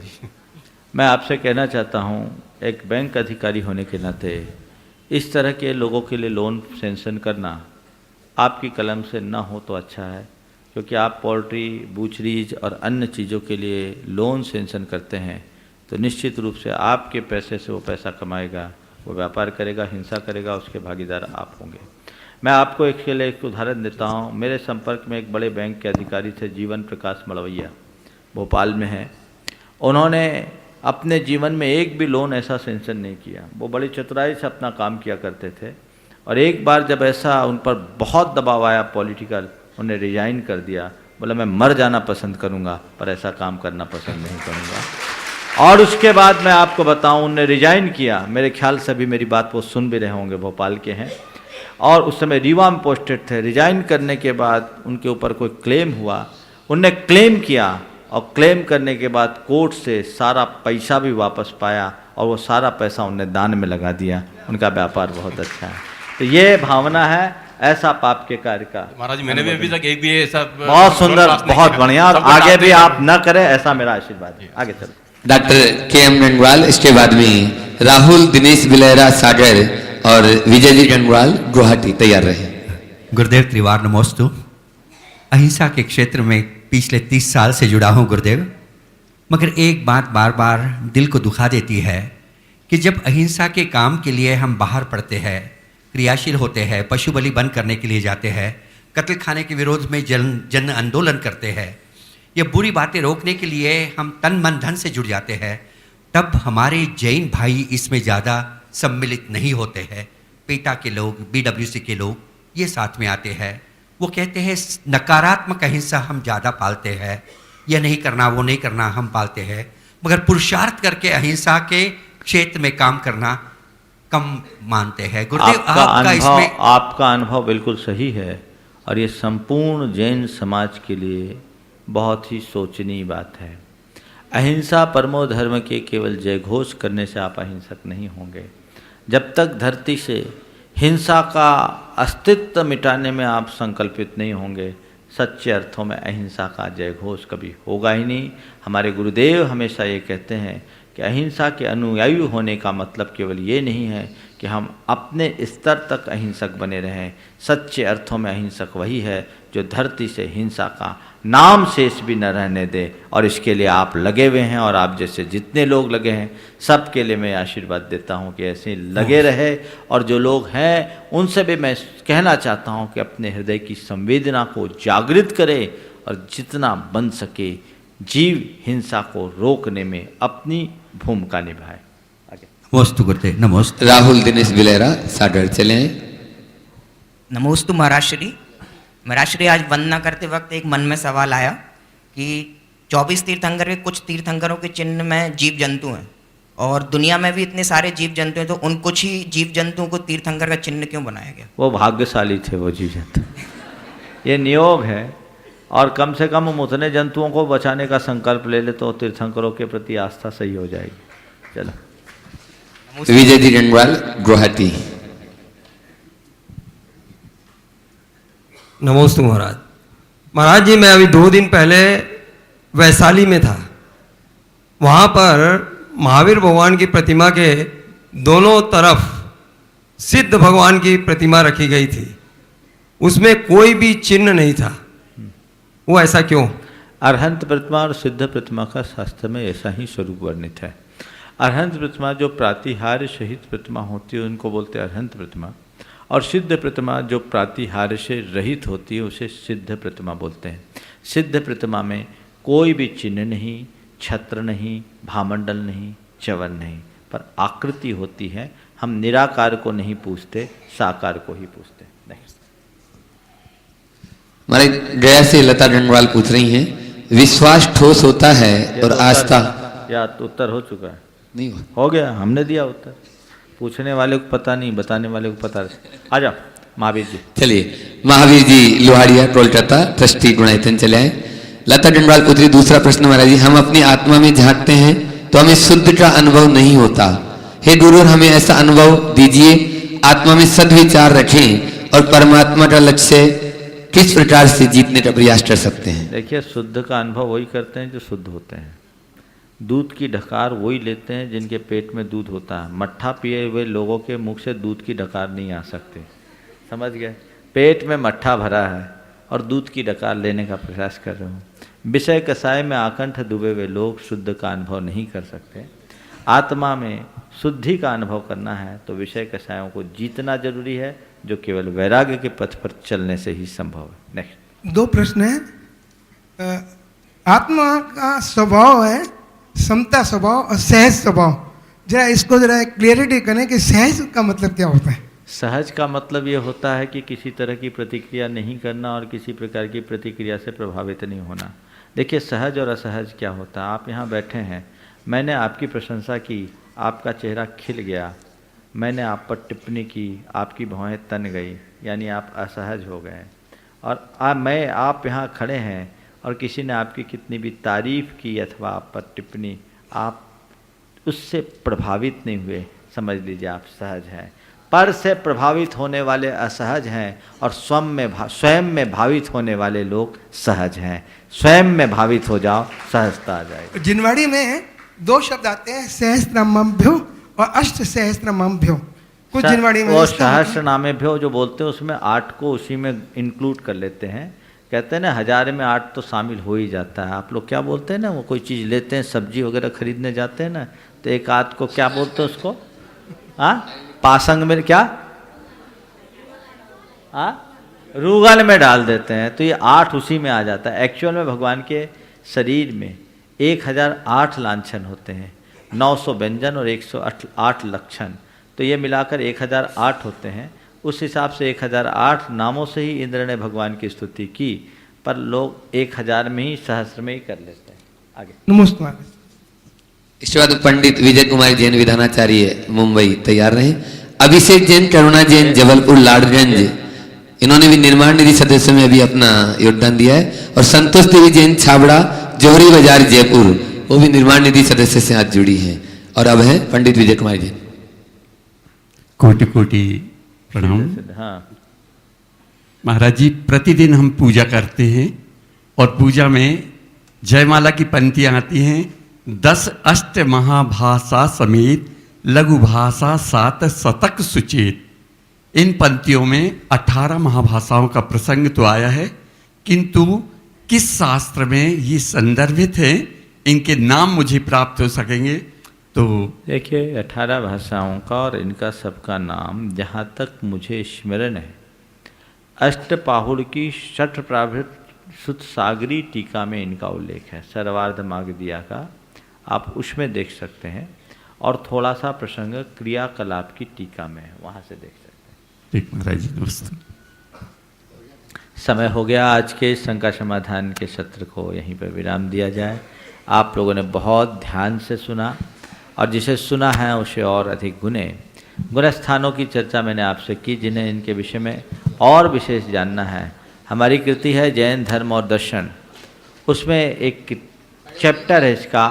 S2: मैं आपसे कहना चाहता हूँ, एक बैंक अधिकारी होने के नाते इस तरह के लोगों के लिए लोन सैंक्शन करना आपकी कलम से ना हो तो अच्छा है, क्योंकि आप पोल्ट्री, बूचरीज और अन्य चीज़ों के लिए लोन सैंक्शन करते हैं तो निश्चित रूप से आपके पैसे से वो पैसा कमाएगा, वो व्यापार करेगा, हिंसा करेगा, उसके भागीदार आप होंगे। मैं आपको इसके लिए एक उदाहरण देता हूँ। मेरे संपर्क में एक बड़े बैंक के अधिकारी थे, जीवन प्रकाश मड़वैया, भोपाल में हैं। उन्होंने अपने जीवन में एक भी लोन ऐसा सेंक्शन नहीं किया। वो बड़ी चतुराई से अपना काम किया करते थे। और एक बार जब ऐसा उन पर बहुत दबाव आया पॉलिटिकल, उन्हें रिजाइन कर दिया। बोला मैं मर जाना पसंद करूंगा पर ऐसा काम करना पसंद नहीं करूंगा। और उसके बाद मैं आपको बताऊं, उन्हें रिजाइन किया। मेरे ख्याल से भी मेरी बात वो सुन भी रहे होंगे, भोपाल के हैं और उस समय रीवा में पोस्टेड थे। रिजाइन करने के बाद उनके ऊपर कोई क्लेम हुआ, उनने क्लेम किया और क्लेम करने के बाद कोर्ट से सारा पैसा भी वापस पाया और वो सारा पैसा उनने दान में लगा दिया। उनका व्यापार बहुत अच्छा है। तो ये भावना है ऐसा पाप के कार्य का।
S3: महाराज मैंने भी अभी तक एक भी ऐसा
S2: बहुत सुंदर, बहुत बढ़िया, और आगे भी आप न करें ऐसा मेरा आशीर्वाद है। आगे चलो।
S1: डॉक्टर के एम गंगवाल, इसके बाद में राहुल दिनेश बिलेरा सागर और विजय जी गंगवाल गुवाहाटी तैयार रहे।
S4: गुरुदेव त्रिवार नमोस्तु। अहिंसा के क्षेत्र में पिछले 30 साल से जुड़ा हूँ गुरुदेव, मगर एक बात बार बार दिल को दुखा देती है कि जब अहिंसा के काम के लिए हम बाहर पड़ते हैं, क्रियाशील होते हैं, पशु बलि बंद करने के लिए जाते हैं, कत्ल खाने के विरोध में जन आंदोलन करते हैं, ये बुरी बातें रोकने के लिए हम तन मन धन से जुड़ जाते हैं, तब हमारे जैन भाई इसमें ज़्यादा सम्मिलित नहीं होते हैं। पेटा के लोग, BWC के लोग ये साथ में आते हैं। वो कहते हैं नकारात्मक अहिंसा हम ज़्यादा पालते हैं, यह नहीं करना वो नहीं करना हम पालते हैं, मगर पुरुषार्थ करके अहिंसा के क्षेत्र में काम करना कम मानते हैं। गुरुदेव
S2: आपका अनुभव बिल्कुल सही है और ये संपूर्ण जैन समाज के लिए बहुत ही सोचनीय बात है। अहिंसा परमो धर्म के केवल जय घोष करने से आप अहिंसक नहीं होंगे। जब तक धरती से हिंसा का अस्तित्व मिटाने में आप संकल्पित नहीं होंगे, सच्चे अर्थों में अहिंसा का जय घोष कभी होगा ही नहीं। हमारे गुरुदेव हमेशा ये कहते हैं कि अहिंसा के अनुयायी होने का मतलब केवल ये नहीं है कि हम अपने स्तर तक अहिंसक बने रहें। सच्चे अर्थों में अहिंसक वही है जो धरती से हिंसा का नाम शेष भी न रहने दे। और इसके लिए आप लगे हुए हैं और आप जैसे जितने लोग लगे हैं सबके लिए मैं आशीर्वाद देता हूं कि ऐसे लगे रहे। और जो लोग हैं उनसे भी मैं कहना चाहता हूं कि अपने हृदय की संवेदना को जागृत करें और जितना बन सके जीव हिंसा को रोकने में अपनी भूमिका निभाए। आगे
S4: नमोस्तु गुरुदेव। नमोस्तु।
S1: राहुल दिनेश बिलेरा सागर चले आए।
S5: नमोस्तु महाराज श्री। महाराज श्री, आज वंदना करते वक्त एक मन में सवाल आया कि 24 तीर्थंकर के कुछ तीर्थंकरों के चिन्ह में जीव जंतु हैं और दुनिया में भी इतने सारे जीव जंतु हैं, तो उन कुछ ही जीव जंतुओं को तीर्थंकर का चिन्ह क्यों बनाया गया?
S2: वो भाग्यशाली थे वो जीव जंतु। ये नियोग है और कम से कम हम उतने जंतुओं को बचाने का संकल्प ले ले तो तीर्थंकरों के प्रति आस्था सही हो जाएगी। चलो।
S1: विजय जी गंगवाल गुवाहाटी।
S6: नमोस्तु महाराज। महाराज जी, मैं अभी 2 दिन पहले वैशाली में था। वहाँ पर महावीर भगवान की प्रतिमा के दोनों तरफ सिद्ध भगवान की प्रतिमा रखी गई थी, उसमें कोई भी चिन्ह नहीं था। वो ऐसा क्यों?
S2: अरहंत प्रतिमा और सिद्ध प्रतिमा का शास्त्र में ऐसा ही स्वरूप वर्णित है। अरहंत प्रतिमा जो प्रातिहार्य सहित प्रतिमा होती है उनको बोलते हैं अरहंत प्रतिमा, और सिद्ध प्रतिमा जो प्रातिहार्य से रहित होती है उसे सिद्ध प्रतिमा बोलते हैं। सिद्ध प्रतिमा में कोई भी चिन्ह नहीं, छत्र नहीं, भामंडल नहीं, च्यवन नहीं, पर आकृति होती है। हम निराकार को नहीं पूछते, साकार को ही पूछते। नहीं।
S1: हमारे गया से लता गंगवाल पूछ रही हैं, विश्वास ठोस होता है और आस्था
S2: या उत्तर हो चुका है?
S1: नहीं हुआ।
S2: हो गया, हमने दिया उत्तर। पूछने वाले को पता नहीं, बताने वाले को पता। आ जाओ महावीर जी।
S1: चलिए, महावीर जी लोहाड़िया कोलकाता ट्रस्टी गुणायतन चले आए। लता गंगवाल पूछ रही दूसरा प्रश्न महाराज जी, हम अपनी आत्मा में झांकते हैं तो हमें शुद्ध का अनुभव नहीं होता। हे गुरु, हमें ऐसा अनुभव दीजिए, आत्मा में सद्विचार रखें और परमात्मा का लक्ष्य किस प्रकार से जीतने का प्रयास कर सकते हैं।
S2: देखिए, शुद्ध का अनुभव वही करते हैं जो शुद्ध होते हैं। दूध की ढकार वही लेते हैं जिनके पेट में दूध होता है। मट्ठा पिए हुए लोगों के मुख से दूध की ढकार नहीं आ सकते। समझ गए? पेट में मट्ठा भरा है और दूध की ढकार लेने का प्रयास कर रहे हो। विषय कसाय में आकंठ डूबे हुए लोग शुद्ध का अनुभव नहीं कर सकते। आत्मा में शुद्धि का अनुभव करना है तो विषय कसायों को जीतना जरूरी है, जो केवल वैराग्य के पथ पर चलने से ही संभव है। नेक्स्ट।
S7: 2 प्रश्न है। आत्मा का स्वभाव है समता स्वभाव और सहज स्वभाव, जरा इसको जरा क्लियरिटी करें कि सहज का मतलब क्या होता है।
S2: सहज का मतलब ये होता है कि किसी तरह की प्रतिक्रिया नहीं करना और किसी प्रकार की प्रतिक्रिया से प्रभावित नहीं होना। देखिए सहज और असहज क्या होता है। आप यहाँ बैठे हैं, मैंने आपकी प्रशंसा की, आपका चेहरा खिल गया, मैंने आप पर टिप्पणी की, आपकी भौहें तन गई, यानी आप असहज हो गए। और आप यहाँ खड़े हैं और किसी ने आपकी कितनी भी तारीफ़ की अथवा आप पर टिप्पणी, आप उससे प्रभावित नहीं हुए, समझ लीजिए आप सहज हैं। पर से प्रभावित होने वाले असहज हैं और स्वयं में भावित होने वाले लोग सहज हैं। स्वयं में भावित हो जाओ, सहजता आ जाएगी।
S7: जिनवाड़ी में 2 शब्द आते हैं, सहस्त्रमभ्यो और अष्ट सहस्त्रमभ्यो। कुछ जिनवाड़ी में
S2: वो सहस्त्रनामेभ्यो जो बोलते हैं उसमें 8 को उसी में इंक्लूड कर लेते हैं। कहते हैं ना 1000 में 8 तो शामिल हो ही जाता है। आप लोग क्या बोलते हैं ना, वो कोई चीज़ लेते हैं, सब्जी वगैरह खरीदने जाते हैं ना, तो एक आध को क्या बोलते हैं उसको, पासंग में क्या, रूगल में डाल देते हैं, तो ये 8 उसी में आ जाता है। एक्चुअल में भगवान के शरीर में 1008 लांछन होते हैं, 900 व्यंजन और 108 लक्षण, तो ये मिलाकर 1008 होते हैं। उस हिसाब से 1008 नामों से ही इंद्र ने भगवान की स्तुति की, पर लोग 1000 में ही, सहस्र में ही कर लेते हैं। आगे
S7: नमस्कार।
S1: इसके बाद पंडित विजय कुमार जैन विधानाचार्य मुंबई तैयार रहे। अभिषेक जैन, करुणा जैन जबलपुर लाडगंज, इन्होंने भी निर्माण निधि सदस्य में अभी अपना योगदान दिया है। और संतोष देवी जैन छाबड़ा जौहरी बाजार जयपुर, वो भी निर्माण निधि सदस्य से आज जुड़ी हैं। और अब है पंडित विजय कुमार जैन।
S8: कोटि कोटि प्रणाम।
S2: हाँ
S8: महाराज जी, प्रतिदिन हम पूजा करते हैं और पूजा में जयमाला की पंक्तियाँ आती हैं, 10 अष्ट महाभाषा समेत लघु भाषा 7 शतक सुचेत। इन पंक्तियों में 18 महाभाषाओं का प्रसंग तो आया है, किंतु किस शास्त्र में ये संदर्भित है, इनके नाम मुझे प्राप्त हो सकेंगे तो।
S2: देखिए 18 भाषाओं का और इनका सबका नाम जहाँ तक मुझे स्मरण है, अष्टपाहुड़ की षठ प्राभृत सुत सागरी टीका में इनका उल्लेख है, सर्वार्ध मागदिया का, आप उसमें देख सकते हैं। और थोड़ा सा प्रसंग क्रियाकलाप की टीका में है, वहाँ से देख सकते हैं।
S8: ठीक महाराज जी, नमस्ते।
S2: समय हो गया, आज के शंका समाधान के सत्र को यहीं पर विराम दिया जाए। आप लोगों ने बहुत ध्यान से सुना और जिसे सुना है उसे और अधिक गुने। गुणस्थानों की चर्चा मैंने आपसे की, जिन्हें इनके विषय में और विशेष जानना है। हमारी कृति है जैन धर्म और दर्शन, उसमें एक चैप्टर है इसका,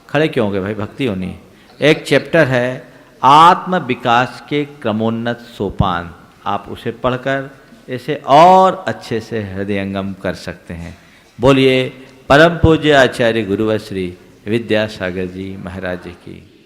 S2: खड़े क्यों हो गए भाई, भक्ति होनी। एक चैप्टर है आत्म विकास के क्रमोन्नत सोपान, आप उसे पढ़कर इसे और अच्छे से हृदयंगम कर सकते हैं। बोलिए परम पूज्य आचार्य गुरुवर श्री विद्यासागर जी महाराज जी की।